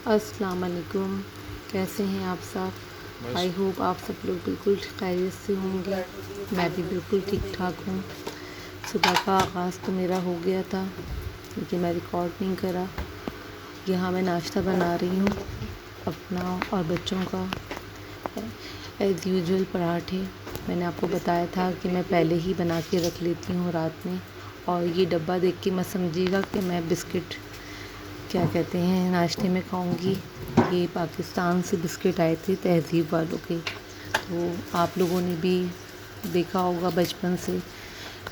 अस्सलाम वालेकुम। कैसे हैं आप सब? आई होप आप सब लोग बिल्कुल खैरियत से होंगे। मैं भी बिल्कुल ठीक ठाक हूँ। सुबह का आगाज़ तो मेरा हो गया था, लेकिन मैं रिकॉर्ड नहीं करा। यहाँ मैं नाश्ता बना रही हूँ अपना और बच्चों का। एज़ यूजुअल पराठे। मैंने आपको बताया था कि मैं पहले ही बना के रख लेती हूँ रात में, और ये डब्बा देख के मत समझिएगा कि मैं बिस्किट क्या कहते हैं नाश्ते में खाऊंगी। ये पाकिस्तान से बिस्किट आए थे तहज़ीब वालों के। तो आप लोगों ने भी देखा होगा बचपन से,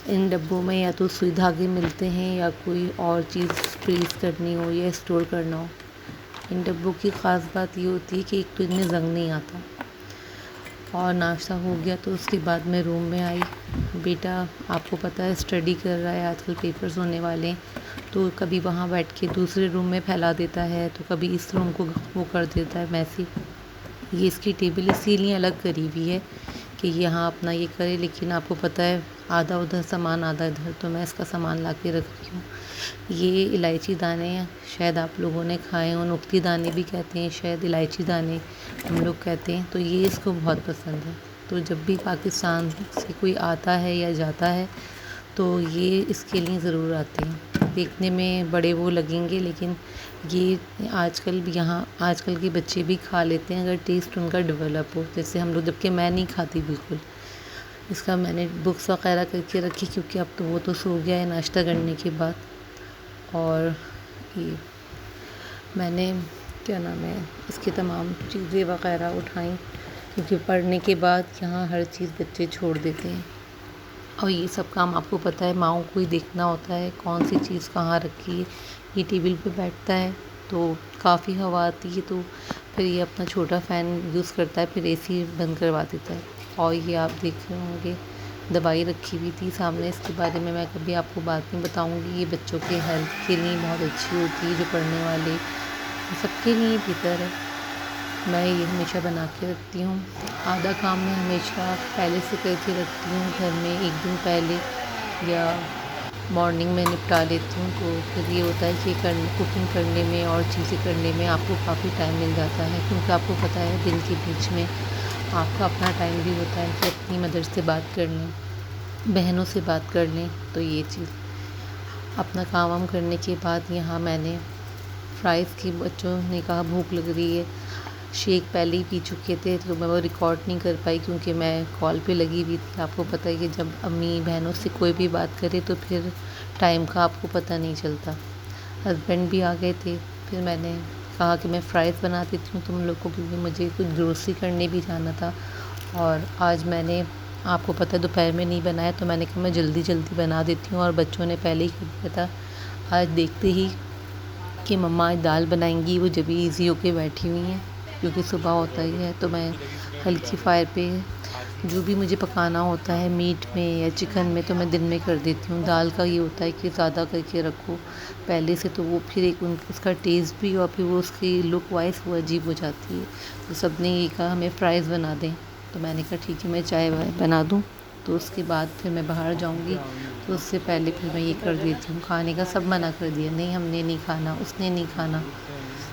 इन डब्बों में या तो सुई धागे मिलते हैं या कोई और चीज़ फ्रीज़ करनी हो या स्टोर करना हो। इन डब्बों की ख़ास बात ये होती है कि एक तो इनमें ज़ंग नहीं आता। और नाश्ता हो गया तो उसके बाद मैं रूम में आई। बेटा आपको पता है स्टडी कर रहा है, आजकल पेपर्स होने वाले हैं, तो कभी वहाँ बैठ के दूसरे रूम में फैला देता है, तो कभी इस रूम को वो कर देता है मैसी। ये इसकी टेबल इसीलिए अलग करी हुई है कि यहाँ अपना ये करे, लेकिन आपको पता है आधा उधर सामान आधा इधर, तो मैं इसका सामान ला के रख रही हूँ। ये इलायची दाने हैं, शायद आप लोगों ने खाए हों। नुक्ती दाने भी कहते हैं, शायद इलायची दाने हम लोग कहते हैं। तो ये इसको बहुत पसंद है। तो जब भी पाकिस्तान से कोई आता है या जाता है तो ये इसके लिए ज़रूर आते हैं। देखने में बड़े वो लगेंगे, लेकिन ये आजकल के बच्चे भी खा लेते हैं अगर टेस्ट उनका डेवलप हो, जैसे हम लोग। जबकि मैं नहीं खाती बिल्कुल। इसका मैंने बुक्स वगैरह करके रखी, क्योंकि अब तो वो तो सो गया है नाश्ता करने के बाद। और ये मैंने क्या नाम है इसकी तमाम चीज़ें वगैरह उठाई, क्योंकि पढ़ने के बाद यहाँ हर चीज़ बच्चे छोड़ देते हैं। और ये सब काम आपको पता है माँओं को ही देखना होता है, कौन सी चीज़ कहाँ रखी है। ये टेबल पे बैठता है तो काफ़ी हवा आती है, तो फिर ये अपना छोटा फ़ैन यूज़ करता है, फिर एसी बंद करवा देता है। और ये आप देख रहे होंगे दवाई रखी हुई थी सामने, इसके बारे में मैं कभी आपको बात नहीं बताऊंगी। ये बच्चों के हेल्थ के लिए बहुत अच्छी होती है, जो पढ़ने वाले सबके लिए बेहतर है। मैं ये हमेशा बना के रखती हूँ। आधा काम मैं हमेशा पहले से करके रखती हूँ घर में, एक दिन पहले या मॉर्निंग में निपटा लेती हूँ। तो फिर ये होता है कि कुकिंग करने में और चीज़ें करने में आपको काफ़ी टाइम मिल जाता है, क्योंकि आपको पता है दिन के बीच में आपका अपना टाइम भी होता है कि अपनी मदर से बात कर लें, बहनों से बात कर लें। तो ये चीज़ अपना काम वाम करने के बाद यहाँ मैंने फ्राइज़ की, बच्चों ने कहा भूख लग रही है, शेक पहले ही पी चुके थे, तो मैं वो रिकॉर्ड नहीं कर पाई क्योंकि मैं कॉल पे लगी हुई थी। आपको पता है कि जब अम्मी बहनों से कोई भी बात करे तो फिर टाइम का आपको पता नहीं चलता। हस्बैंड भी आ गए थे, फिर मैंने कहा कि मैं फ़्राइज़ बना देती हूँ तुम लोग को, क्योंकि मुझे कुछ ग्रोसरी करने भी जाना था। और आज मैंने आपको पता है दोपहर में नहीं बनाया, तो मैंने कहा मैं जल्दी जल्दी बना देती हूँ, और बच्चों ने पहले ही कर दिया था। आज देखते ही कि मम्मा आज दाल बनाएंगी, वो जब भी ईज़ी होके बैठी हुई हैं, क्योंकि सुबह होता ही है। तो मैं हल्की फायर पे जो भी मुझे पकाना होता है मीट में या चिकन में, तो मैं दिन में कर देती हूँ। दाल का ये होता है कि ज़्यादा करके रखो पहले से, तो वो फिर एक उसका टेस्ट भी और फिर वो उसकी लुक वाइज वो अजीब हो जाती है। तो सब ने ये कहा हमें फ़्राइज़ बना दें, तो मैंने कहा ठीक है मैं चाय बना दूँ, तो उसके बाद फिर मैं बाहर जाऊँगी, तो उससे पहले फिर मैं ये कर देती हूँ। खाने का सब मना कर दिया, नहीं हमने नहीं खाना, उसने नहीं खाना।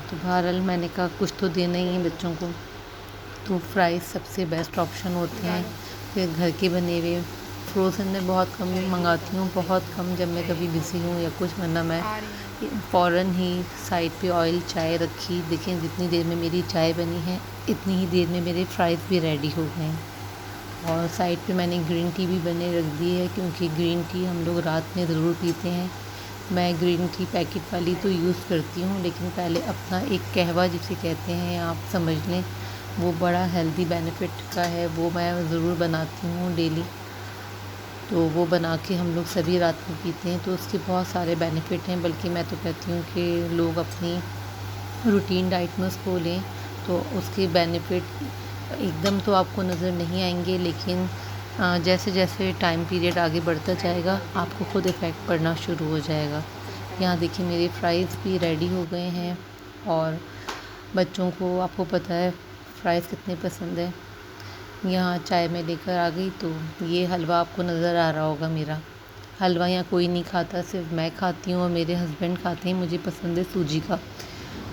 तो बहरहाल मैंने कहा कुछ तो देना ही है बच्चों को, तो फ्राइज़ सबसे बेस्ट ऑप्शन होते हैं। फिर घर के बने हुए फ्रोज़न में बहुत कम मंगाती हूँ, बहुत कम, जब मैं कभी बिज़ी हूँ या कुछ, वरना मैं फ़ौरन ही साइड पे ऑयल चाय रखी। देखें जितनी देर में मेरी चाय बनी है इतनी ही देर में मेरे फ्राइज़ भी रेडी हो गए हैं। और साइड पे मैंने ग्रीन टी भी बने रख दी है, क्योंकि ग्रीन टी हम लोग रात में ज़रूर पीते हैं। मैं ग्रीन टी पैकेट वाली तो यूज़ करती हूँ, लेकिन पहले अपना एक कहवा जिसे कहते हैं आप समझ लें, वो बड़ा हेल्दी बेनिफिट का है, वो मैं ज़रूर बनाती हूँ डेली। तो वो बना के हम लोग सभी रात में पीते हैं, तो उसके बहुत सारे बेनिफिट हैं। बल्कि मैं तो कहती हूँ कि लोग अपनी रूटीन डाइट में उसको लें, तो उसके बेनिफिट एकदम तो आपको नज़र नहीं आएंगे, लेकिन जैसे जैसे टाइम पीरियड आगे बढ़ता जाएगा आपको खुद इफ़ेक्ट पड़ना शुरू हो जाएगा। यहाँ देखिए मेरे फ्राइज़ भी रेडी हो गए हैं, और बच्चों को आपको पता है फ्राइज़ कितने पसंद है। यहाँ चाय में लेकर आ गई, तो ये हलवा आपको नज़र आ रहा होगा मेरा। हलवा यहाँ कोई नहीं खाता, सिर्फ मैं खाती हूँ और मेरे हस्बैंड खाते हैं। मुझे पसंद है सूजी का,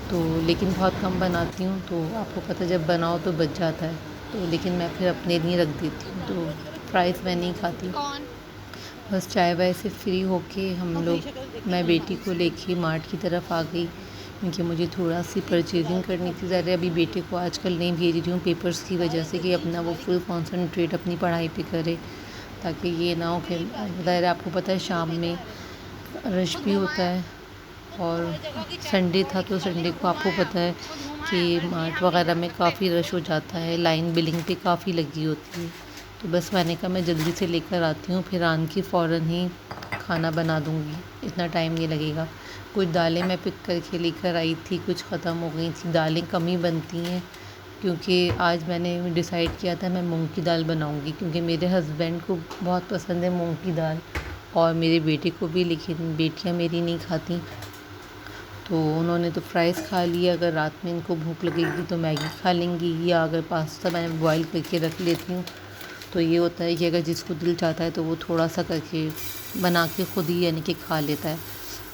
तो लेकिन बहुत कम बनाती हूँ, तो आपको पता है जब बनाओ तो बच जाता है, तो लेकिन मैं फिर अपने लिए रख देती हूँ, तो फ्राइज़ मैं नहीं खाती। बस चाय वाय से फ्री होके हम लोग, मैं बेटी को लेके मार्ट की तरफ आ गई, क्योंकि मुझे थोड़ा सी परचेजिंग करनी थी। ज़्यादा अभी बेटे को आजकल नहीं भेज रही हूँ पेपर्स की वजह से, कि अपना वो फुल कॉन्सनट्रेट अपनी पढ़ाई पे करे, ताकि ये ना हो कि ज़ाहिर आपको पता है शाम में रश भी होता है। और संडे था तो संडे को आपको पता है कि मार्ट वगैरह में काफ़ी रश हो जाता है, लाइन बिलिंग पे काफ़ी लगी होती है। तो बस मैंने कहा मैं जल्दी से लेकर आती हूँ, फिर आन के फ़ौरन ही खाना बना दूँगी, इतना टाइम नहीं लगेगा। कुछ दालें मैं पिक करके लेकर आई थी, कुछ ख़त्म हो गई थी, दालें कम ही बनती हैं, क्योंकि आज मैंने डिसाइड किया था मैं मूंग की दाल बनाऊँगी, क्योंकि मेरे हस्बैंड को बहुत पसंद है मूंग की दाल, और मेरे बेटे को भी, लेकिन बेटियाँ मेरी नहीं खाती। तो उन्होंने तो फ्राइज़ खा लिया, अगर रात में इनको भूख लगेगी तो मैगी खा लेंगी, या अगर पास्ता मैं बॉयल करके रख लेती हूँ, तो ये होता है कि अगर जिसको दिल चाहता है तो वो थोड़ा सा करके बना के ख़ुद ही यानी कि खा लेता है,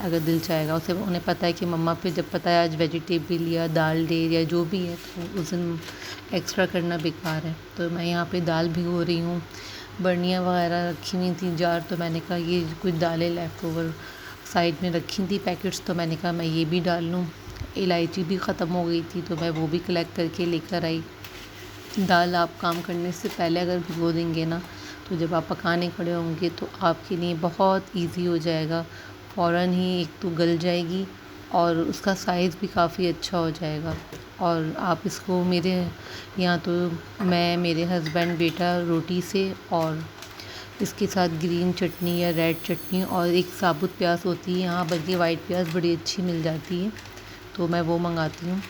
अगर दिल चाहेगा उसे। उन्हें पता है कि मम्मा फिर जब पता है आज वेजिटेबल या दाल डे या जो भी है, तो उस दिन एक्स्ट्रा करना बेकार है। तो मैं यहाँ पे दाल भिगो रही हूँ, बर्नियाँ वगैरह रखी हुई थी जार, तो मैंने कहा ये कुछ दालें लेफ़्ट ओवर साइड में रखी थी पैकेट्स, तो मैंने कहा मैं ये भी डाल लूँ। इलायची भी ख़त्म हो गई थी, तो मैं वो भी कलेक्ट करके लेकर आई। दाल आप काम करने से पहले अगर भिगो देंगे ना, तो जब आप पकाने खड़े होंगे तो आपके लिए बहुत इजी हो जाएगा, फ़ौरन ही एक तो गल जाएगी और उसका साइज़ भी काफ़ी अच्छा हो जाएगा। और आप इसको मेरे यहाँ तो मैं, मेरे हस्बैंड, बेटा रोटी से, और इसके साथ ग्रीन चटनी या रेड चटनी, और एक साबुत प्याज होती है यहाँ बल्कि वाइट प्याज बड़ी अच्छी मिल जाती है, तो मैं वो मंगाती हूँ।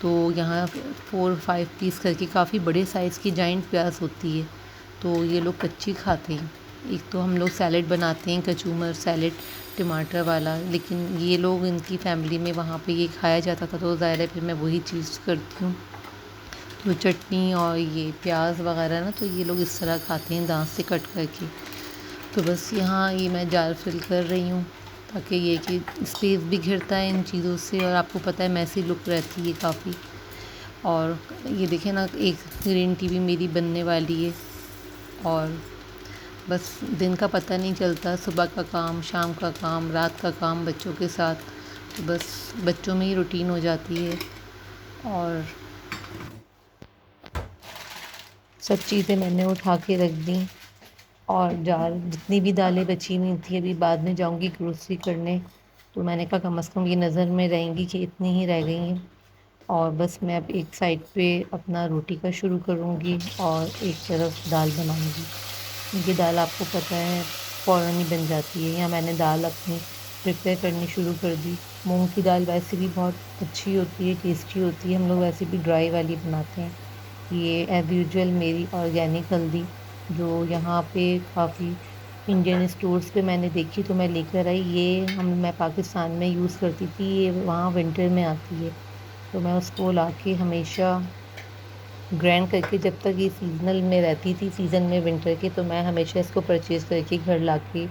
तो यहाँ 4-5 पीस करके काफ़ी बड़े साइज़ की जाइंट प्याज होती है, तो ये लोग कच्ची खाते हैं। एक तो हम लोग सैलेड बनाते हैं, कचूमर सैलेड टमाटर वाला, लेकिन ये लोग, इनकी फैमिली में वहाँ पे ये खाया जाता था, तो ज़ाहिर है फिर मैं वही चीज़ करती हूँ। तो चटनी और ये प्याज वगैरह ना, तो ये लोग इस तरह खाते हैं दांत से कट करके। तो बस यहाँ ये मैं जार फिल कर रही हूँ, ताकि ये कि स्पेस भी घिरता है इन चीज़ों से, और आपको पता है मैसी लुक रहती है काफ़ी। और ये देखें ना, एक ग्रीन टी भी मेरी बनने वाली है, और बस दिन का पता नहीं चलता, सुबह का काम, शाम का काम, रात का काम बच्चों के साथ, तो बस बच्चों में ही रूटीन हो जाती है। और सब चीज़ें मैंने उठा के रख दी, और जार जितनी भी दालें बची हुई थी, अभी बाद में जाऊंगी ग्रोसरी करने, तो मैंने कहा कम से कम ये नज़र में रहेंगी कि इतनी ही रह गई हैं। और बस मैं अब एक साइड पे अपना रोटी का शुरू करूँगी और एक तरफ दाल बनाऊँगी, क्योंकि दाल आपको पता है फ़ौरन ही बन जाती है। या मैंने दाल अपनी प्रिपेयर करनी शुरू कर दी। मूंग की दाल वैसे भी बहुत अच्छी होती है, टेस्टी होती है, हम लोग वैसे भी ड्राई वाली बनाते हैं। ये एज़ यूजुअल मेरी ऑर्गेनिक हल्दी, जो यहाँ पे काफ़ी इंडियन स्टोर्स पे मैंने देखी तो मैं लेकर आई। ये मैं पाकिस्तान में यूज़ करती थी, ये वहाँ विंटर में आती है, तो मैं उसको लाके हमेशा ग्राइंड करके, जब तक ये सीज़नल में रहती थी, सीज़न में विंटर के, तो मैं हमेशा इसको परचेज़ करके घर लाके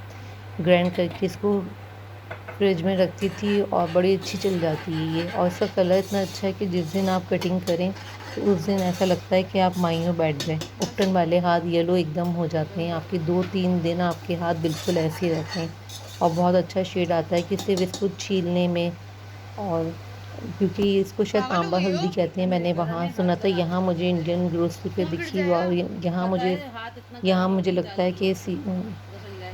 ग्राइंड करके इसको फ्रिज में रखती थी, और बड़ी अच्छी चल जाती है ये। और इसका कलर इतना अच्छा है कि जिस दिन आप कटिंग करें तो उस दिन ऐसा लगता है कि आप माइयों बैठ गए। उपटन वाले हाथ येलो एकदम हो जाते हैं आपके, 2-3 दिन आपके हाथ बिल्कुल ऐसे ही रहते हैं, और बहुत अच्छा शेड आता है कि सिर्फ इसको छीलने में। और क्योंकि इसको शायद तांबा हल्दी कहते हैं, मैंने वहाँ सुना था, यहाँ मुझे इंडियन ग्रोसरी पे दिखी हुआ, और यहाँ मुझे लगता है कि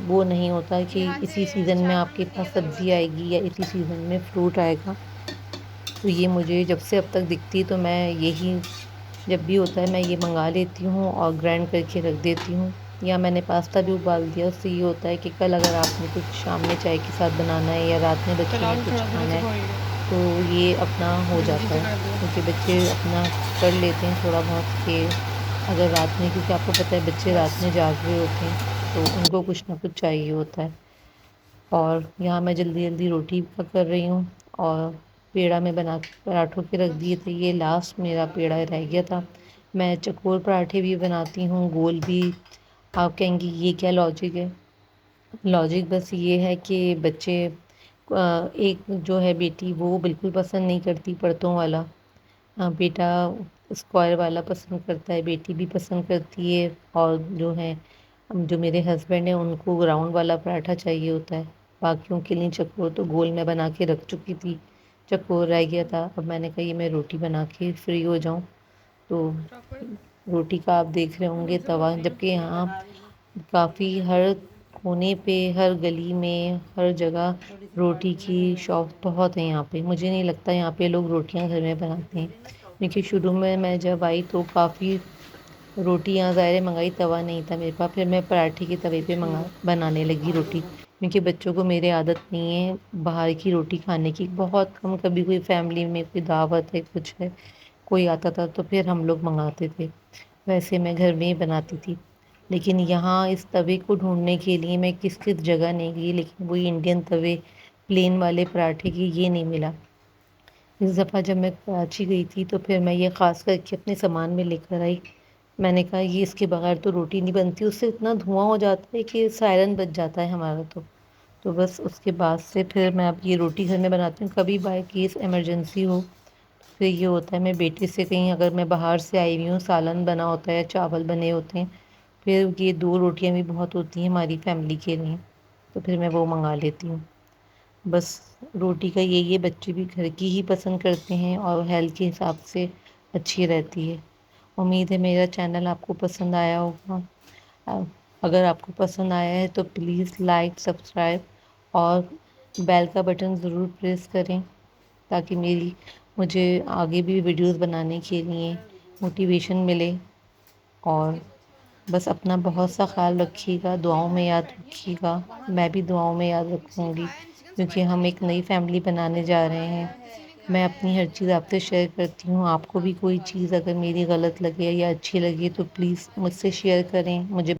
वो नहीं होता कि इसी सीज़न में आपके पास सब्ज़ी आएगी या इसी सीज़न में फ्रूट आएगा। तो ये मुझे जब से अब तक दिखती, तो मैं यही, जब भी होता है मैं ये मंगा लेती हूँ और ग्राइंड करके रख देती हूँ। या मैंने पास्ता भी उबाल दिया, उससे ये होता है कि कल अगर आपने कुछ शाम में चाय के साथ बनाना है या रात में बच्चों ने कुछ खाना है, तो ये अपना हो जाता है, क्योंकि बच्चे अपना कर लेते हैं थोड़ा बहुत कि अगर रात में, क्योंकि आपको पता है बच्चे रात में जाग रहे होते हैं, तो उनको कुछ ना कुछ चाहिए होता है। और यहाँ मैं जल्दी जल्दी रोटी का कर रही हूँ, और पेड़ा में बना के पराठों के रख दिए थे, ये लास्ट मेरा पेड़ा रह गया था। मैं चकोर पराठे भी बनाती हूँ, गोल भी। आप कहेंगी ये क्या लॉजिक है? लॉजिक बस ये है कि बच्चे एक जो है बेटी वो बिल्कुल पसंद नहीं करती परतों वाला। बेटा स्क्वायर वाला पसंद करता है, बेटी भी पसंद करती है। और जो मेरे हस्बैंड हैं उनको राउंड वाला पराठा चाहिए होता है। बाकियों के लिए चकोर तो गोल मैं बना के रख चुकी थी, चकोर रह गया था। अब मैंने कहा ये मैं रोटी बना के फ्री हो जाऊं। तो रोटी का आप देख रहे होंगे तवा, जबकि यहाँ काफ़ी हर कोने पे, हर गली में, हर जगह रोटी की शॉप बहुत है यहाँ पे। मुझे नहीं लगता यहाँ पे लोग रोटियां घर में बनाते हैं, क्योंकि शुरू में मैं जब आई तो काफ़ी रोटियां ज़ाहिर मंगाई, तवा नहीं था मेरे पास। फिर मैं पराठे के तवे पे बनाने लगी रोटी, क्योंकि बच्चों को मेरे आदत नहीं है बाहर की रोटी खाने की। बहुत कम, कभी कोई फैमिली में कोई दावत है, कुछ है, कोई आता था तो फिर हम लोग मंगाते थे, वैसे मैं घर में ही बनाती थी। लेकिन यहाँ इस तवे को ढूंढने के लिए मैं किस किस जगह नहीं गई, लेकिन वही इंडियन तवे प्लेन वाले पराठे की ये नहीं मिला। इस दफ़ा जब मैं कराची गई थी तो फिर मैं ये ख़ास करके अपने सामान में लेकर आई। मैंने कहा ये इसके बगैर तो रोटी नहीं बनती, उससे इतना धुआं हो जाता है कि सायरन बज जाता है हमारा। तो बस उसके बाद से फिर मैं अब ये रोटी घर में बनाती हूँ। कभी बाय केस इमरजेंसी हो फिर ये होता है, मैं बेटे से कहीं अगर मैं बाहर से आई हुई हूँ, सालन बना होता है या चावल बने होते हैं, फिर ये 2 रोटियाँ भी बहुत होती हैं हमारी फैमिली के लिए, तो फिर मैं वो मंगा लेती हूँ। बस रोटी का ये बच्चे भी घर की ही पसंद करते हैं और हेल्थ के हिसाब से अच्छी रहती है। उम्मीद है मेरा चैनल आपको पसंद आया होगा। अ, अगर आपको पसंद आया है तो प्लीज़ लाइक, सब्सक्राइब और बेल का बटन ज़रूर प्रेस करें, ताकि मुझे आगे भी वीडियोस बनाने के लिए मोटिवेशन मिले। और बस अपना बहुत सा ख्याल रखिएगा, दुआओं में याद रखिएगा। मैं भी दुआओं में याद रखूँगी, क्योंकि हम एक नई फैमिली बनाने जा रहे हैं। मैं अपनी हर चीज़ आपसे शेयर करती हूँ। आपको भी कोई चीज़ अगर मेरी गलत लगे या अच्छी लगे तो प्लीज़ मुझसे शेयर करें, मुझे